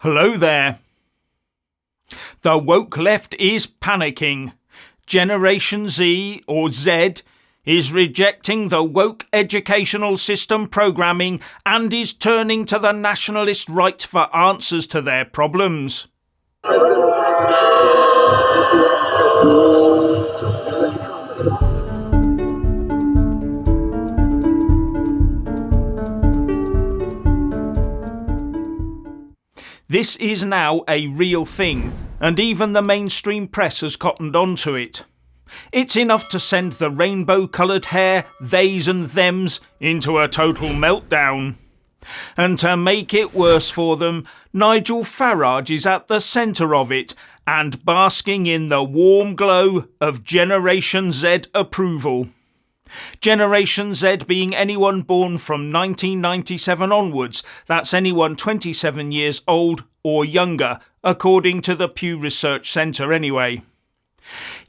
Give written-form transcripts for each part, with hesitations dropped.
Hello there. The woke left is panicking. Generation Z, or Z, is rejecting the woke educational system programming and is turning to the nationalist right for answers to their problems. This is now a real thing, and even the mainstream press has cottoned on to it. It's enough to send the rainbow-coloured hair, theys and thems into a total meltdown. And to make it worse for them, Nigel Farage is at the centre of it and basking in the warm glow of Generation Z approval. Generation Z being anyone born from 1997 onwards, that's anyone 27 years old or younger, according to the Pew Research Centre anyway.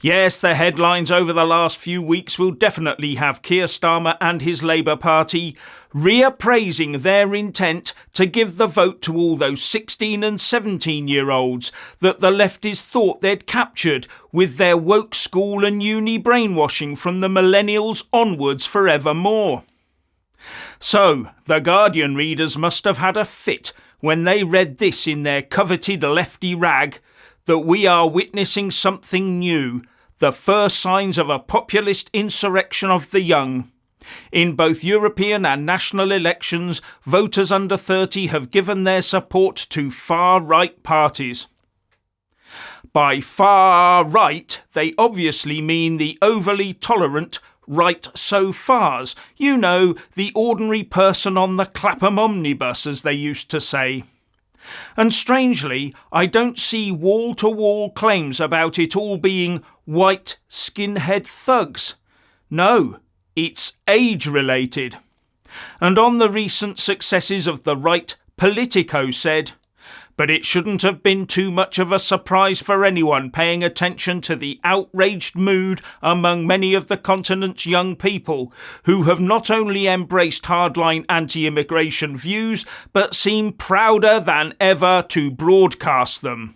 Yes, the headlines over the last few weeks will definitely have Keir Starmer and his Labour Party reappraising their intent to give the vote to all those 16 and 17-year-olds that the lefties thought they'd captured with their woke school and uni brainwashing from the millennials onwards forevermore. So, the Guardian readers must have had a fit when they read this in their coveted lefty rag, that we are witnessing something new, the first signs of a populist insurrection of the young. In both European and national elections, voters under 30 have given their support to far-right parties. By far-right, they obviously mean the overly tolerant right so fars. You know, the ordinary person on the Clapham omnibus, as they used to say. And strangely, I don't see wall-to-wall claims about it all being white skinhead thugs. No, it's age-related. And on the recent successes of the right, Politico said, but it shouldn't have been too much of a surprise for anyone paying attention to the outraged mood among many of the continent's young people, who have not only embraced hardline anti-immigration views, but seem prouder than ever to broadcast them.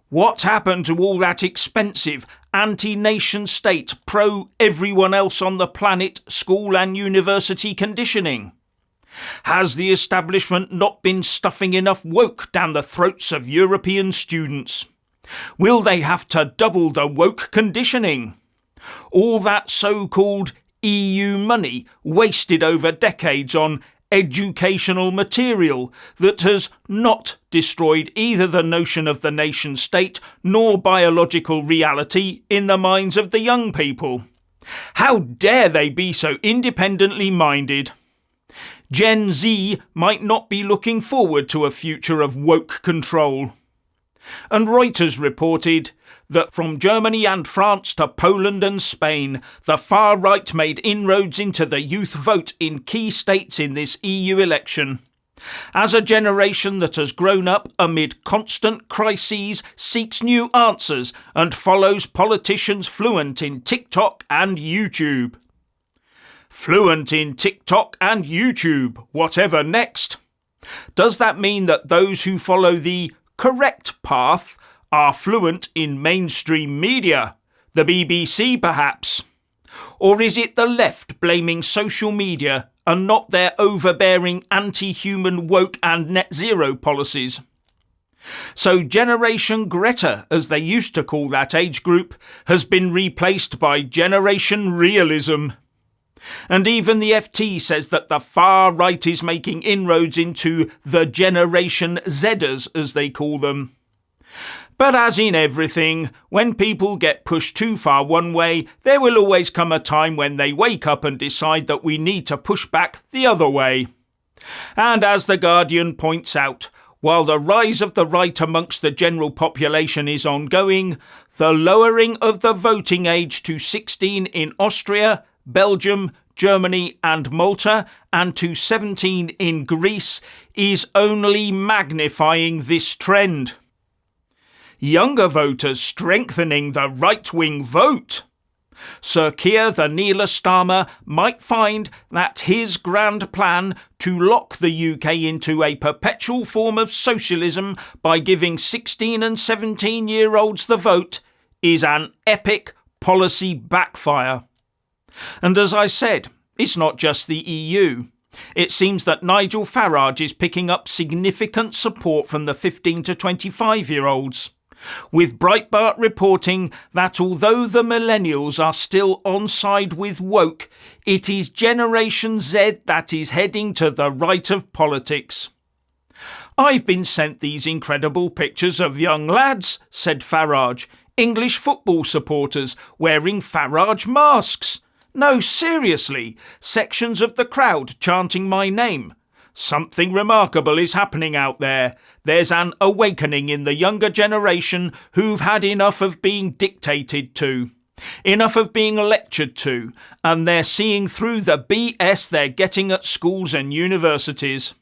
What happened to all that expensive, anti-nation state, pro-everyone else on the planet school and university conditioning? Has the establishment not been stuffing enough woke down the throats of European students? Will they have to double the woke conditioning? All that so-called EU money wasted over decades on educational material that has not destroyed either the notion of the nation state nor biological reality in the minds of the young people. How dare they be so independently minded? Gen Z might not be looking forward to a future of woke control. And Reuters reported that from Germany and France to Poland and Spain, the far right made inroads into the youth vote in key states in this EU election. As a generation that has grown up amid constant crises, seeks new answers and follows politicians fluent in TikTok and YouTube. Fluent in TikTok and YouTube, whatever next? Does that mean that those who follow the correct path are fluent in mainstream media, the BBC perhaps? Or is it the left blaming social media and not their overbearing anti-human woke and net zero policies? So Generation Greta, as they used to call that age group, has been replaced by Generation Realism. And even the FT says that the far right is making inroads into the Generation Zers, as they call them. But as in everything, when people get pushed too far one way, there will always come a time when they wake up and decide that we need to push back the other way. And as The Guardian points out, while the rise of the right amongst the general population is ongoing, the lowering of the voting age to 16 in Austria, Belgium, Germany and Malta, and to 17 in Greece, is only magnifying this trend. Younger voters strengthening the right-wing vote. Sir Keir the Neela Starmer might find that his grand plan to lock the UK into a perpetual form of socialism by giving 16 and 17-year-olds the vote is an epic policy backfire. And as I said, it's not just the EU. It seems that Nigel Farage is picking up significant support from the 15 to 25-year-olds, with Breitbart reporting that although the millennials are still on side with woke, it is Generation Z that is heading to the right of politics. "I've been sent these incredible pictures of young lads," said Farage, "English football supporters wearing Farage masks. No, seriously, sections of the crowd chanting my name. Something remarkable is happening out there. There's an awakening in the younger generation who've had enough of being dictated to, enough of being lectured to, and they're seeing through the BS they're getting at schools and universities."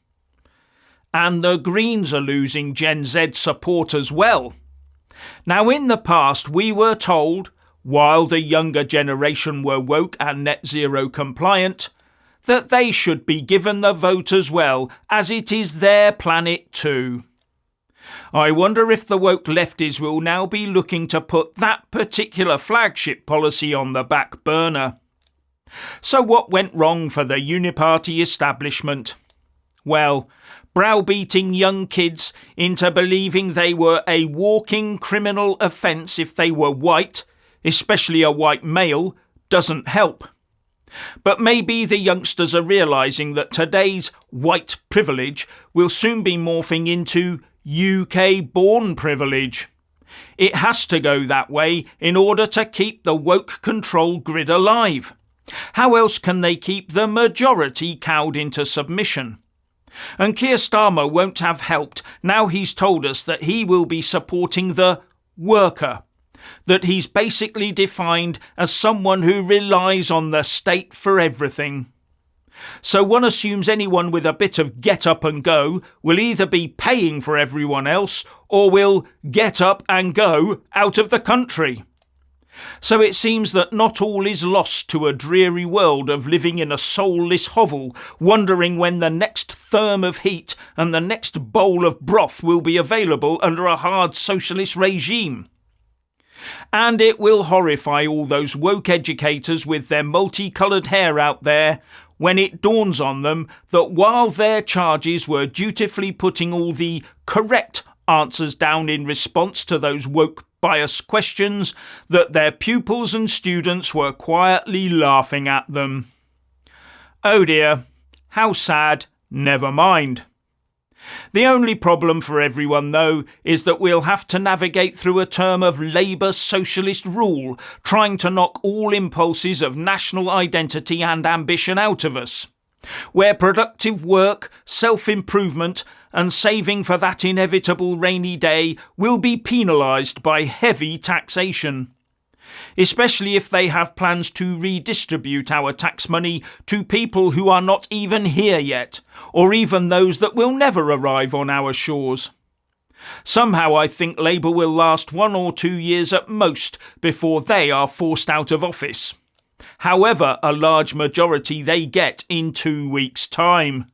And the Greens are losing Gen Z support as well. Now, in the past, we were told, while the younger generation were woke and net zero compliant, that they should be given the vote as well, as it is their planet too. I wonder if the woke lefties will now be looking to put that particular flagship policy on the back burner. So what went wrong for the uniparty establishment? Well, browbeating young kids into believing they were a walking criminal offence if they were white, especially a white male, doesn't help. But maybe the youngsters are realising that today's white privilege will soon be morphing into UK-born privilege. It has to go that way in order to keep the woke control grid alive. How else can they keep the majority cowed into submission? And Keir Starmer won't have helped now he's told us that he will be supporting the worker, that he's basically defined as someone who relies on the state for everything. So one assumes anyone with a bit of get up and go will either be paying for everyone else or will get up and go out of the country. So it seems that not all is lost to a dreary world of living in a soulless hovel, wondering when the next therm of heat and the next bowl of broth will be available under a hard socialist regime. And it will horrify all those woke educators with their multicoloured hair out there when it dawns on them that while their charges were dutifully putting all the correct answers down in response to those woke bias questions, that their pupils and students were quietly laughing at them. Oh dear, how sad, never mind. The only problem for everyone, though, is that we'll have to navigate through a term of Labour socialist rule, trying to knock all impulses of national identity and ambition out of us, where productive work, self-improvement and saving for that inevitable rainy day will be penalised by heavy taxation, especially if they have plans to redistribute our tax money to people who are not even here yet, or even those that will never arrive on our shores. Somehow I think Labour will last 1 or 2 years at most before they are forced out of office, however a large majority they get in 2 weeks' time.